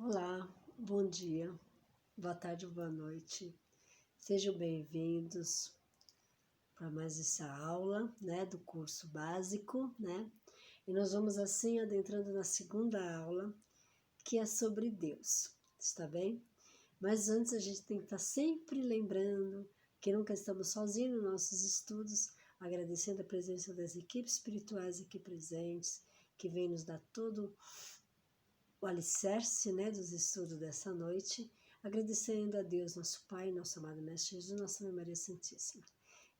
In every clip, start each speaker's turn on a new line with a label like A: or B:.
A: Olá, bom dia, boa tarde, boa noite. Sejam bem-vindos para mais essa aula, do curso básico, E nós vamos assim adentrando na segunda aula, que é sobre Deus, está bem? Mas antes a gente tem que estar sempre lembrando que nunca estamos sozinhos nos nossos estudos, agradecendo a presença das equipes espirituais aqui presentes, que vem nos dar todo o alicerce, dos estudos dessa noite, agradecendo a Deus, nosso Pai, nosso amado Mestre Jesus, nossa Mãe Maria Santíssima.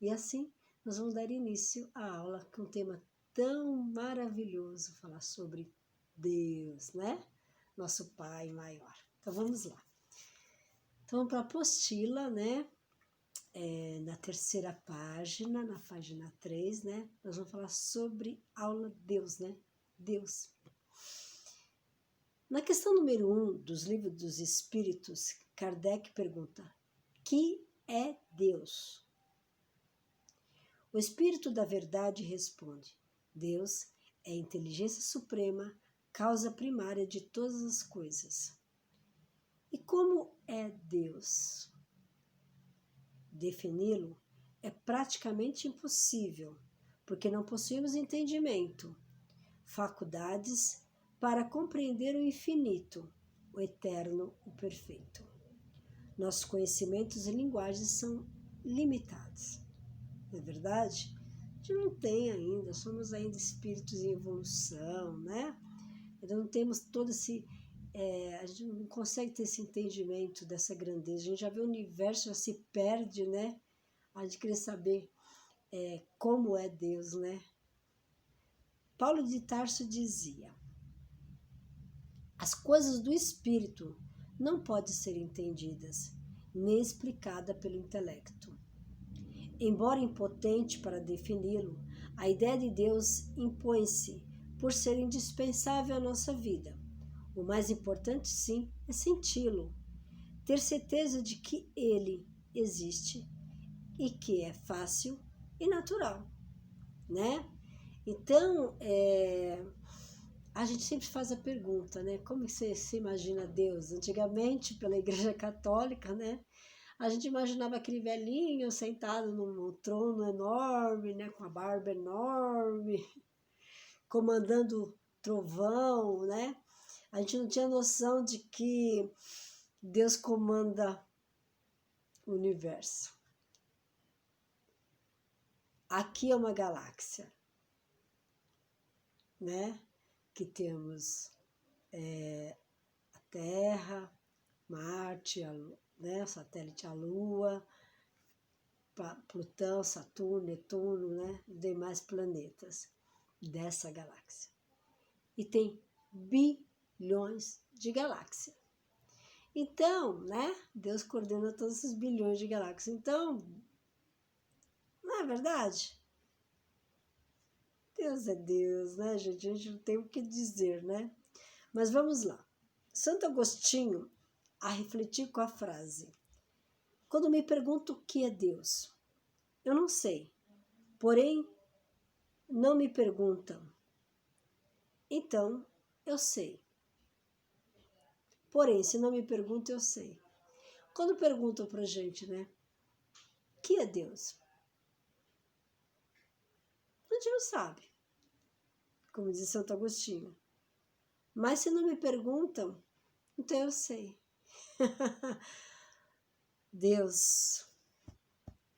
A: E assim, nós vamos dar início à aula com um tema tão maravilhoso, falar sobre Deus, Nosso Pai maior. Então, vamos lá. Então, vamos para a apostila, na terceira página, na página 3, Nós vamos falar sobre aula Deus, Deus. Na questão número 1 dos Livros dos Espíritos, Kardec pergunta: que é Deus? O Espírito da Verdade responde: Deus é a inteligência suprema, causa primária de todas as coisas. E como é Deus? Defini-lo é praticamente impossível, porque não possuímos entendimento, faculdades para compreender o infinito, o eterno, o perfeito. Nossos conhecimentos e linguagens são limitados. Não é verdade? A gente não tem ainda, somos ainda espíritos em evolução, Ainda não temos todo esse... a gente não consegue ter esse entendimento dessa grandeza. A gente já vê o universo, já se perde, A gente querer saber como é Deus, Paulo de Tarso dizia: as coisas do espírito não podem ser entendidas, nem explicadas pelo intelecto. Embora impotente para defini-lo, a ideia de Deus impõe-se por ser indispensável à nossa vida. O mais importante, sim, é senti-lo, ter certeza de que ele existe e que é fácil e natural, Então, a gente sempre faz a pergunta, como você se imagina Deus? Antigamente, pela Igreja Católica, a gente imaginava aquele velhinho sentado num trono enorme, com a barba enorme, comandando trovão, A gente não tinha noção de que Deus comanda o universo. Aqui é uma galáxia, que temos a Terra, Marte, o satélite, a Lua, Plutão, Saturno, Netuno, os demais planetas dessa galáxia. E tem bilhões de galáxias. Então, Deus coordena todos esses bilhões de galáxias. Então, não é verdade? Deus é Deus, gente? A gente não tem o que dizer, Mas vamos lá. Santo Agostinho a refletir com a frase: quando me pergunto o que é Deus, eu não sei, porém não me perguntam. Então, eu sei. Porém, se não me perguntam, eu sei. Quando perguntam pra gente, o que é Deus? A gente não sabe, como diz Santo Agostinho. Mas se não me perguntam, então eu sei. Deus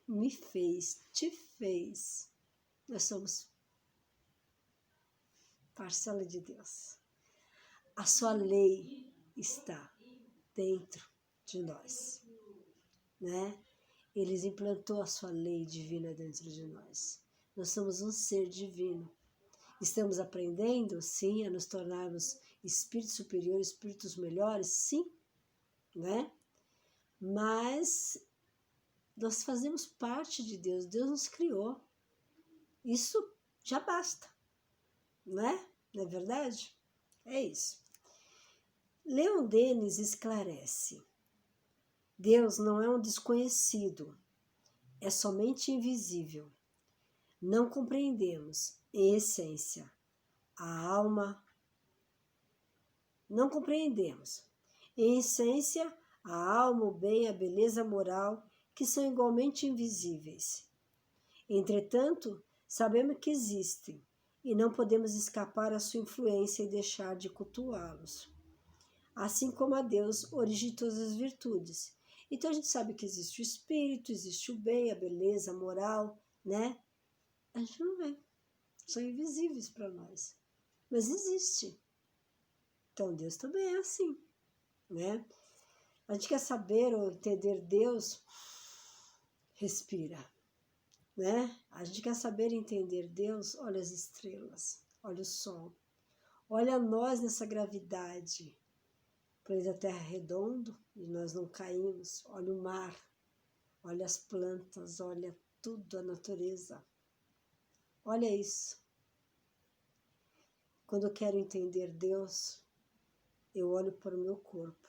A: me fez, te fez. Nós somos parcela de Deus. A sua lei está dentro de nós, Ele implantou a sua lei divina dentro de nós. Nós somos um ser divino. Estamos aprendendo, sim, a nos tornarmos espíritos superiores, espíritos melhores, sim, Mas nós fazemos parte de Deus. Deus nos criou. Isso já basta, não é verdade? É isso. Leon Denis esclarece: Deus não é um desconhecido, é somente invisível. Não compreendemos, em essência, a alma. Não compreendemos, Em essência, a alma, o bem, a beleza moral, que são igualmente invisíveis. Entretanto, sabemos que existem e não podemos escapar à sua influência e deixar de cultuá-los. Assim como a Deus, origem todas as virtudes. Então a gente sabe que existe o espírito, existe o bem, a beleza, a moral, né? A gente não vê, são invisíveis para nós, mas existe. Então Deus também é assim, né? A gente quer saber ou entender Deus, respira, né? A gente quer saber e entender Deus, olha as estrelas, olha o sol, olha nós nessa gravidade. O planeta Terra é redondo e nós não caímos. Olha o mar, olha as plantas, olha tudo, a natureza. Olha isso. Quando eu quero entender Deus, eu olho para o meu corpo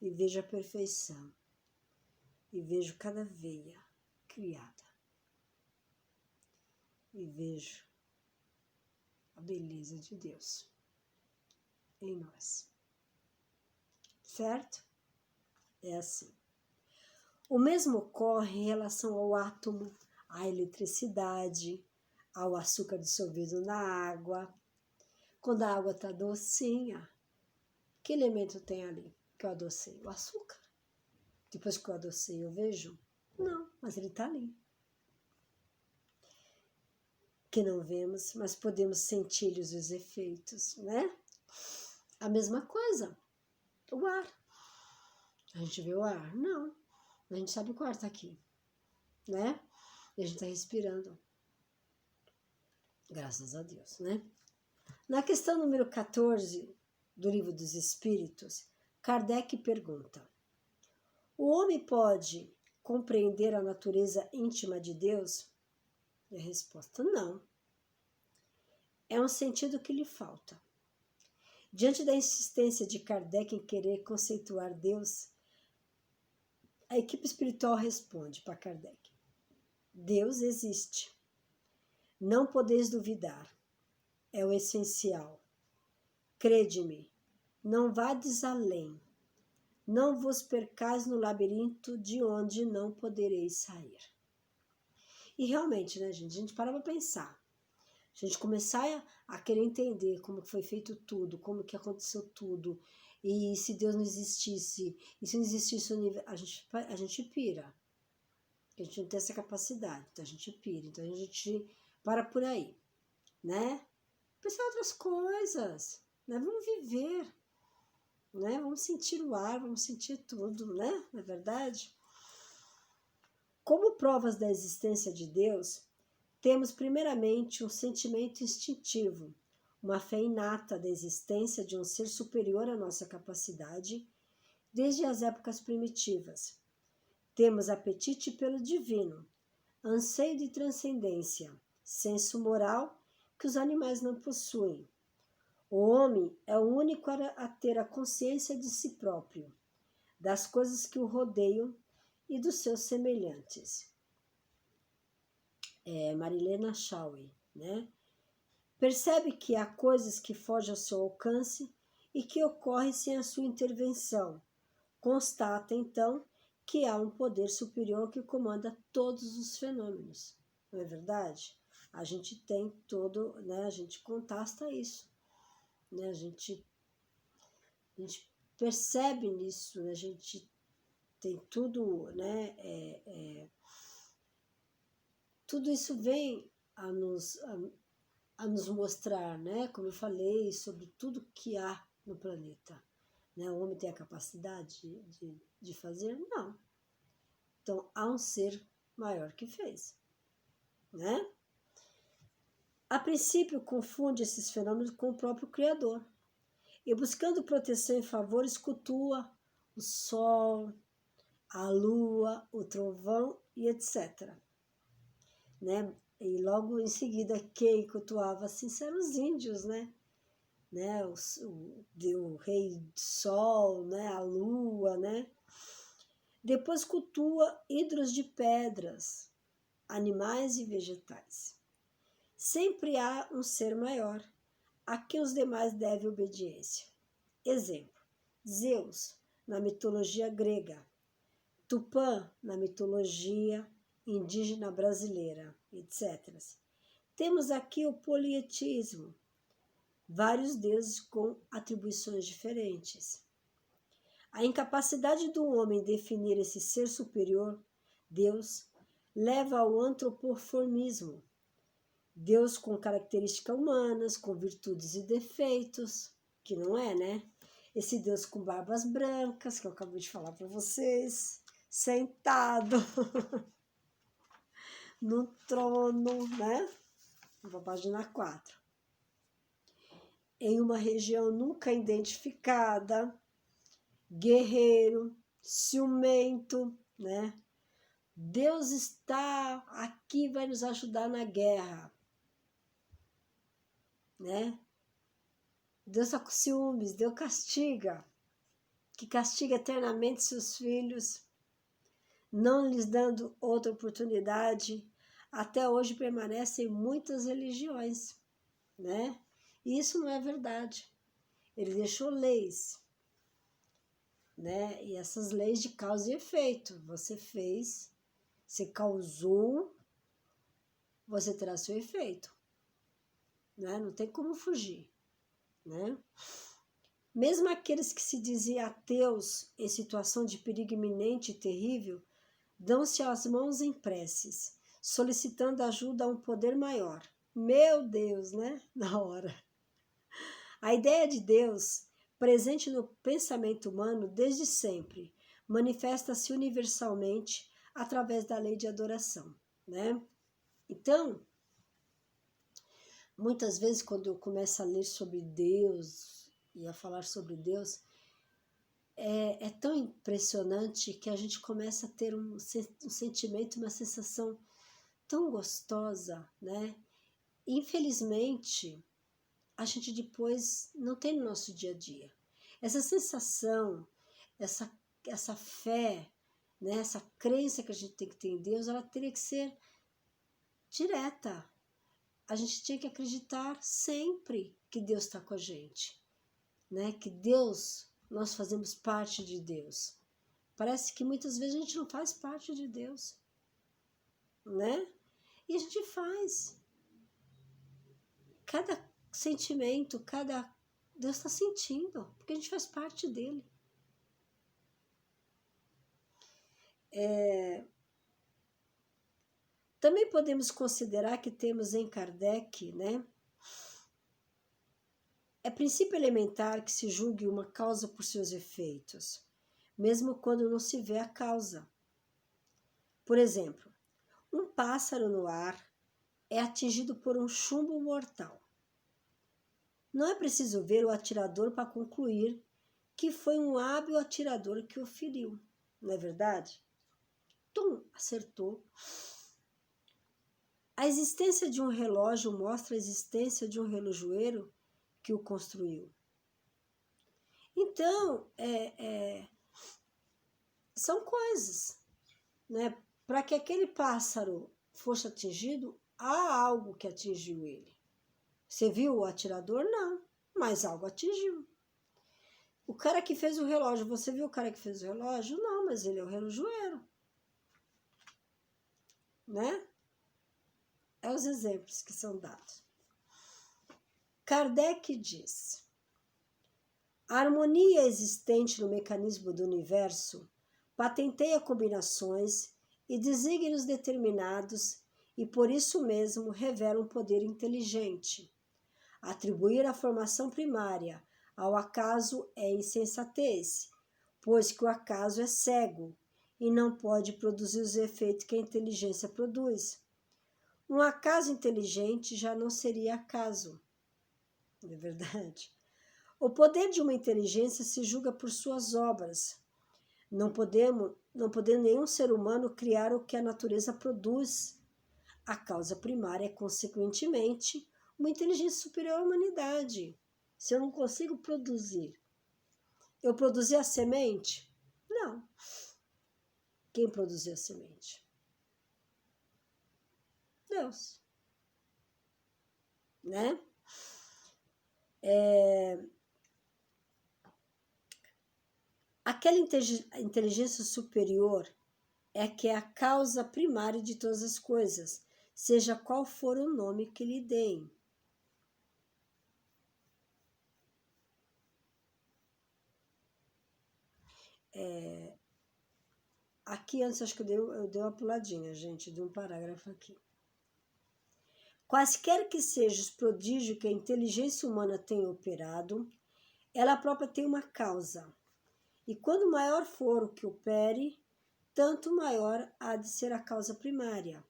A: e vejo a perfeição e vejo cada veia criada e vejo a beleza de Deus em nós. Certo? É assim. O mesmo ocorre em relação ao átomo, à eletricidade, ao açúcar dissolvido na água. Quando a água está docinha, que elemento tem ali que eu adocei? O açúcar. Depois que eu adocei, eu vejo? Não, mas ele está ali. Que não vemos, mas podemos sentir-lhes os efeitos, né? A mesma coisa, o ar. A gente vê o ar? Não. A gente sabe que o ar está aqui, né? E a gente está respirando. Graças a Deus, né? Na questão número 14 do Livro dos Espíritos, Kardec pergunta: o homem pode compreender a natureza íntima de Deus? E a resposta: não. É um sentido que lhe falta. Diante da insistência de Kardec em querer conceituar Deus, a equipe espiritual responde para Kardec: Deus existe. Não podeis duvidar. É o essencial. Crede-me, não vades além. Não vos percais no labirinto de onde não podereis sair. E realmente, né, gente? A gente para pensar. A gente começar a querer entender como foi feito tudo, como que aconteceu tudo, e se Deus não existisse, e se não existisse o universo, a gente pira. A gente não tem essa capacidade, então a gente pira. Então a gente para por aí, né? Pensar em outras coisas, né? Vamos viver, né? Vamos sentir o ar, vamos sentir tudo, né? Não é verdade? Como provas da existência de Deus, temos primeiramente um sentimento instintivo, uma fé inata da existência de um ser superior à nossa capacidade, desde as épocas primitivas. Temos apetite pelo divino, anseio de transcendência, senso moral que os animais não possuem. O homem é o único a ter a consciência de si próprio, das coisas que o rodeiam e dos seus semelhantes. Marilena Chauí, né? Percebe que há coisas que fogem ao seu alcance e que ocorrem sem a sua intervenção. Constata, então, que há um poder superior que comanda todos os fenômenos. Não é verdade? A gente tem todo, né? A gente contasta isso, né? A gente percebe nisso, né? A gente tem tudo, né? Tudo isso vem a nos mostrar, né? Como eu falei, sobre tudo que há no planeta. Né? O homem tem a capacidade de fazer? Não. Então, há um ser maior que fez. Né? A princípio, confunde esses fenômenos com o próprio Criador. E buscando proteção e favores, cultua o sol, a lua, o trovão e etc. Né? E logo em seguida, quem cultuava assim eram os índios, né? O rei sol, né? A lua, né? Depois cultua ídolos de pedras, animais e vegetais. Sempre há um ser maior, a quem os demais devem obediência. Exemplo, Zeus, na mitologia grega, Tupã, na mitologia indígena brasileira, etc. Temos aqui o polietismo, vários deuses com atribuições diferentes. A incapacidade do homem definir esse ser superior, Deus, leva ao antropoformismo. Deus com características humanas, com virtudes e defeitos, que não é, né? Esse Deus com barbas brancas, que eu acabei de falar para vocês, sentado no trono, né? Na página 4. Em uma região nunca identificada, guerreiro, ciumento, né? Deus está aqui, vai nos ajudar na guerra, né? Deus está com ciúmes, Deus castiga, que castiga eternamente seus filhos, não lhes dando outra oportunidade. Até hoje permanecem muitas religiões, né? E isso não é verdade. Ele deixou leis, né? E essas leis de causa e efeito. Você fez, você causou, você terá seu efeito, né? Não tem como fugir, né? Mesmo aqueles que se dizem ateus em situação de perigo iminente e terrível, dão-se as mãos em preces, solicitando ajuda a um poder maior. Meu Deus, né? Na hora. A ideia de Deus, presente no pensamento humano desde sempre, manifesta-se universalmente através da lei de adoração, né? Então, muitas vezes quando eu começo a ler sobre Deus e a falar sobre Deus, é tão impressionante que a gente começa a ter um sentimento, uma sensação tão gostosa, né? Infelizmente, a gente depois não tem no nosso dia a dia. Essa sensação, essa fé, né? Essa crença que a gente tem que ter em Deus, ela teria que ser direta. A gente tinha que acreditar sempre que Deus está com a gente, né? Que Deus, nós fazemos parte de Deus. Parece que muitas vezes a gente não faz parte de Deus, né? E a gente faz. Cada sentimento, Deus está sentindo, porque a gente faz parte dele. Também podemos considerar que temos em Kardec, né? É princípio elementar que se julgue uma causa por seus efeitos, mesmo quando não se vê a causa. Por exemplo, um pássaro no ar é atingido por um chumbo mortal. Não é preciso ver o atirador para concluir que foi um hábil atirador que o feriu, não é verdade? Tum, acertou. A existência de um relógio mostra a existência de um relojoeiro que o construiu. Então, são coisas, né? Para que aquele pássaro fosse atingido, há algo que atingiu ele. Você viu o atirador? Não, mas algo atingiu. O cara que fez o relógio, você viu o cara que fez o relógio? Não, mas ele é o relojoeiro, né? É os exemplos que são dados. Kardec diz: a harmonia existente no mecanismo do universo patenteia combinações e desígnios determinados e por isso mesmo revela um poder inteligente. Atribuir a formação primária ao acaso é insensatez, pois que o acaso é cego e não pode produzir os efeitos que a inteligência produz. Um acaso inteligente já não seria acaso, não é verdade? O poder de uma inteligência se julga por suas obras. Não podendo nenhum ser humano criar o que a natureza produz. A causa primária é, consequentemente, uma inteligência superior à humanidade. Se eu não consigo produzir, eu produzi a semente? Não. Quem produziu a semente? Deus. Né? Aquela inteligência superior é que é a causa primária de todas as coisas, seja qual for o nome que lhe deem. Aqui antes acho que eu dei uma puladinha, gente, de um parágrafo aqui. Quaisquer que sejam os prodígios que a inteligência humana tem operado, ela própria tem uma causa. E quando maior for o que opere, tanto maior há de ser a causa primária.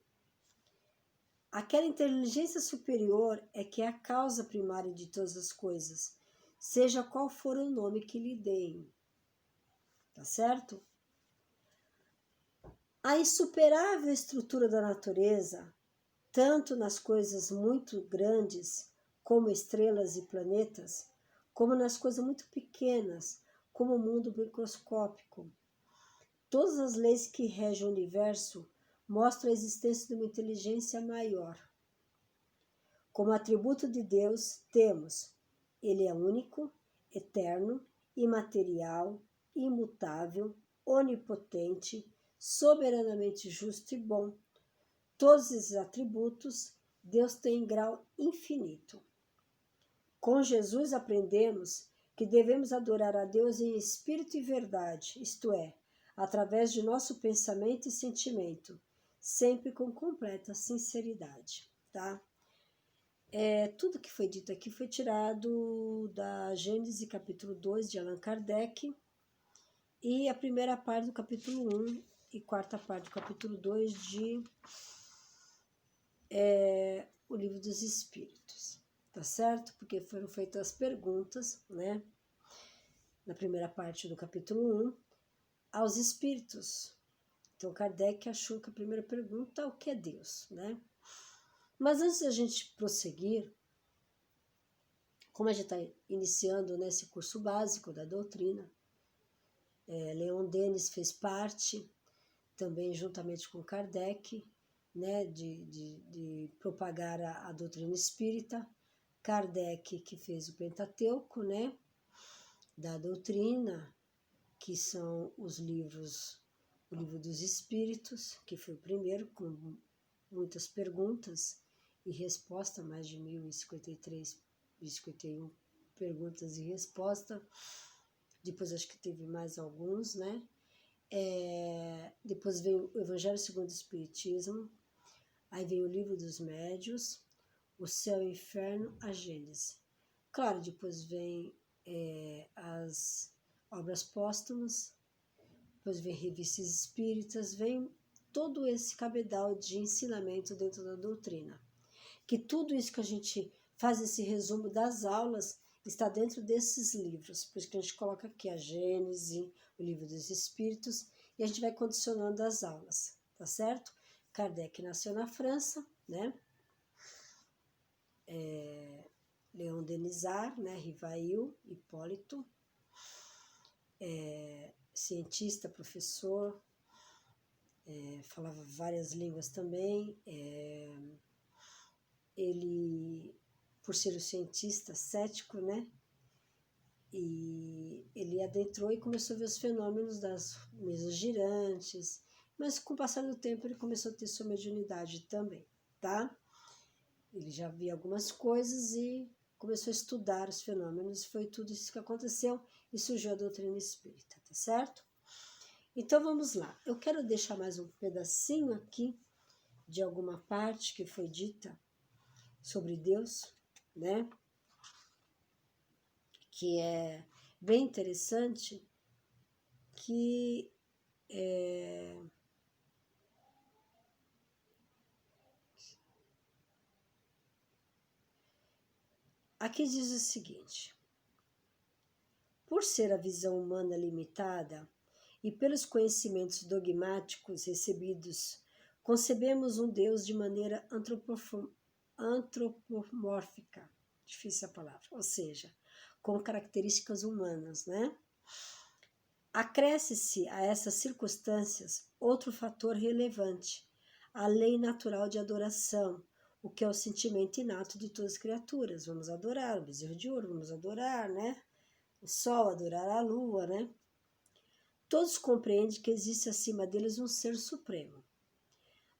A: Aquela inteligência superior é que é a causa primária de todas as coisas, seja qual for o nome que lhe deem. Tá certo? A insuperável estrutura da natureza, tanto nas coisas muito grandes, como estrelas e planetas, como nas coisas muito pequenas, como o mundo microscópico. Todas as leis que regem o universo mostram a existência de uma inteligência maior. Como atributo de Deus, temos: Ele é único, eterno, imaterial, imutável, onipotente, soberanamente justo e bom. Todos esses atributos Deus tem em grau infinito. Com Jesus aprendemos que devemos adorar a Deus em espírito e verdade, isto é, através de nosso pensamento e sentimento, sempre com completa sinceridade, tá? Tudo que foi dito aqui foi tirado da Gênesis capítulo 2 de Allan Kardec e a primeira parte do capítulo 1 e quarta parte do capítulo 2 de O Livro dos Espíritos, tá certo? Porque foram feitas as perguntas, né? Na primeira parte do capítulo 1, aos espíritos. Então, Kardec achou que a primeira pergunta é o que é Deus, né? Mas antes da gente prosseguir, como a gente está iniciando nesse curso básico da doutrina, Leon Denis fez parte, também juntamente com Kardec, né, de propagar a doutrina espírita. Kardec que fez o Pentateuco, né, da doutrina, que são os livros, o Livro dos Espíritos, que foi o primeiro, com muitas perguntas e respostas, mais de 1053, 1051 perguntas e respostas. Depois acho que teve mais alguns, né? Depois veio o Evangelho segundo o Espiritismo, aí veio o Livro dos Médios, o Céu e o Inferno, a Gênese. Claro, depois vem as obras póstumas, depois vem revistas espíritas, vem todo esse cabedal de ensinamento dentro da doutrina. Que tudo isso que a gente faz, esse resumo das aulas, está dentro desses livros. Por isso que a gente coloca aqui a Gênese, o Livro dos Espíritos, e a gente vai condicionando as aulas, tá certo? Kardec nasceu na França, né? Leon Denisard, né? Rivail, Hipólito, cientista, professor, falava várias línguas também. Ele, por ser um cientista cético, né? E ele adentrou e começou a ver os fenômenos das mesas girantes, mas com o passar do tempo ele começou a ter sua mediunidade também, tá? Ele já via algumas coisas e começou a estudar os fenômenos, foi tudo isso que aconteceu e surgiu a doutrina espírita, tá certo? Então vamos lá, eu quero deixar mais um pedacinho aqui de alguma parte que foi dita sobre Deus, né? Que é bem interessante, que aqui diz o seguinte: por ser a visão humana limitada e pelos conhecimentos dogmáticos recebidos, concebemos um Deus de maneira antropomórfica, difícil a palavra, ou seja, com características humanas, né? Acresce-se a essas circunstâncias outro fator relevante, a lei natural de adoração, o que é o sentimento inato de todas as criaturas. Vamos adorar o bezerro de ouro, vamos adorar, né? O sol, adorar a lua, né? Todos compreendem que existe acima deles um ser supremo.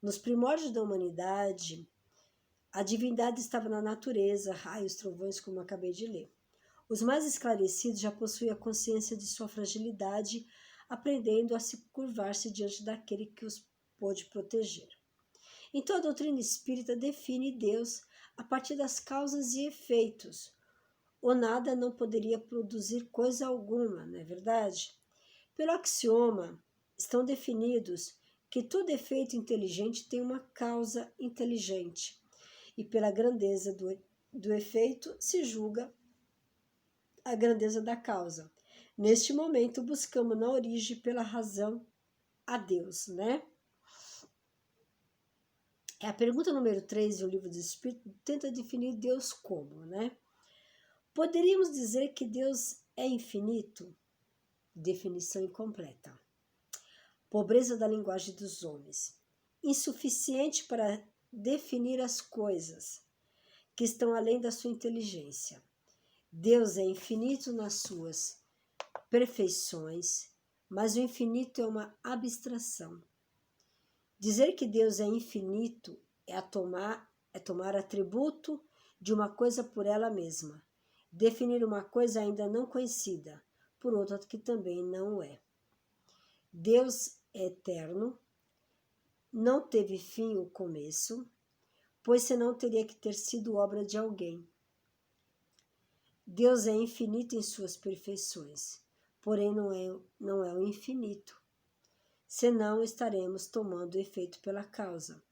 A: Nos primórdios da humanidade, a divindade estava na natureza, raios, trovões, como eu acabei de ler. Os mais esclarecidos já possuíam a consciência de sua fragilidade, aprendendo a se curvar-se diante daquele que os pôde proteger. Então, a doutrina espírita define Deus a partir das causas e efeitos. O nada não poderia produzir coisa alguma, não é verdade? Pelo axioma, estão definidos que todo efeito inteligente tem uma causa inteligente, e pela grandeza do efeito se julga a grandeza da causa. Neste momento, buscamos na origem, pela razão, a Deus, né? A pergunta número 3 do Livro dos Espíritos tenta definir Deus como, né? Poderíamos dizer que Deus é infinito? Definição incompleta. Pobreza da linguagem dos homens. Insuficiente para definir as coisas que estão além da sua inteligência. Deus é infinito nas suas perfeições, mas o infinito é uma abstração. Dizer que Deus é infinito é tomar atributo de uma coisa por ela mesma. Definir uma coisa ainda não conhecida, por outra que também não é. Deus é eterno, não teve fim ou começo, pois senão teria que ter sido obra de alguém. Deus é infinito em suas perfeições, porém não é o infinito, senão estaremos tomando efeito pela causa.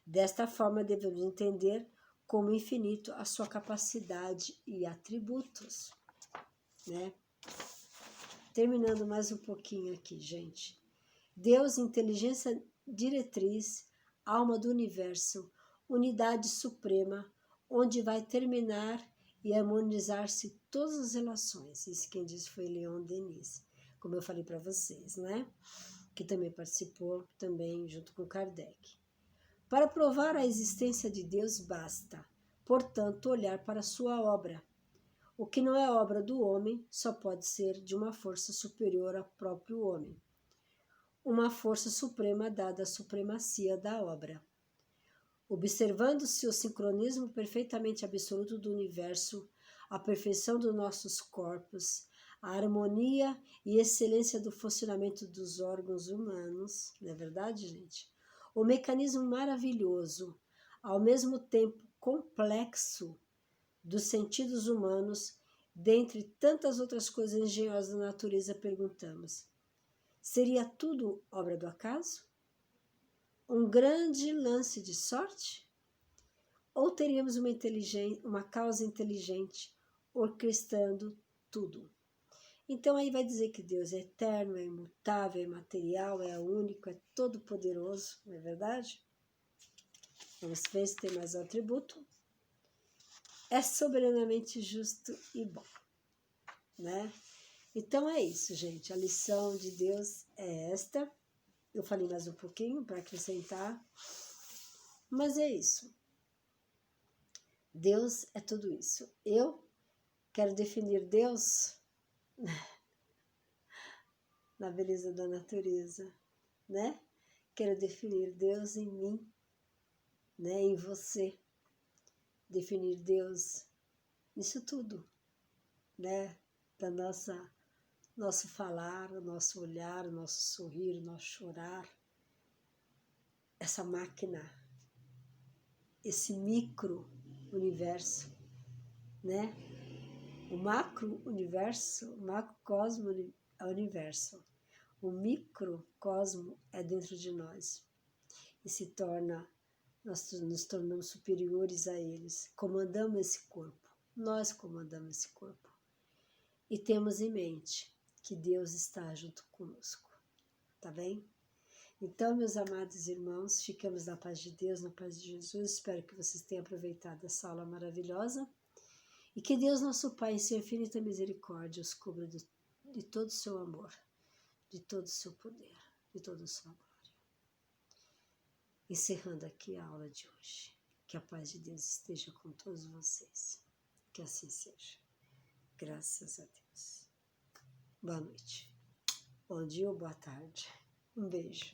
A: Desta forma, devemos entender como infinito a sua capacidade e atributos, né? Terminando mais um pouquinho aqui, gente. Deus, inteligência diretriz, alma do universo, unidade suprema, onde vai terminar e harmonizar-se todas as relações. Isso quem disse foi Leon Denis, como eu falei para vocês, né? Que também participou também junto com Kardec. Para provar a existência de Deus basta, portanto, olhar para sua obra. O que não é obra do homem só pode ser de uma força superior ao próprio homem. Uma força suprema dada a supremacia da obra. Observando-se o sincronismo perfeitamente absoluto do universo, a perfeição dos nossos corpos, a harmonia e excelência do funcionamento dos órgãos humanos, não é verdade, gente? O mecanismo maravilhoso, ao mesmo tempo complexo, dos sentidos humanos, dentre tantas outras coisas engenhosas da natureza, perguntamos: seria tudo obra do acaso? Um grande lance de sorte? Ou teríamos uma causa inteligente orquestrando tudo? Então aí vai dizer que Deus é eterno, é imutável, é imaterial, é único, é todo-poderoso, não é verdade? Vamos ver se tem mais um atributo. É soberanamente justo e bom, né? Então é isso, gente. A lição de Deus é esta. Eu falei mais um pouquinho para acrescentar, mas é isso. Deus é tudo isso. Eu quero definir Deus na beleza da natureza, né? Quero definir Deus em mim, né? Em você. Definir Deus nisso tudo, né? Da nosso falar, o nosso olhar, o nosso sorrir, o nosso chorar. Essa máquina, esse micro-universo, né? O macro-universo, o macrocosmo é o universo. O microcosmo é dentro de nós. E nós nos tornamos superiores a eles. Comandamos esse corpo. Nós comandamos esse corpo. E temos em mente que Deus está junto conosco. Tá bem? Então, meus amados irmãos, ficamos na paz de Deus, na paz de Jesus. Espero que vocês tenham aproveitado essa aula maravilhosa. E que Deus, nosso Pai, em sua infinita misericórdia, os cubra de todo o seu amor, de todo o seu poder, de toda a sua glória. Encerrando aqui a aula de hoje. Que a paz de Deus esteja com todos vocês. Que assim seja. Graças a Deus. Boa noite. Bom dia ou boa tarde. Um beijo.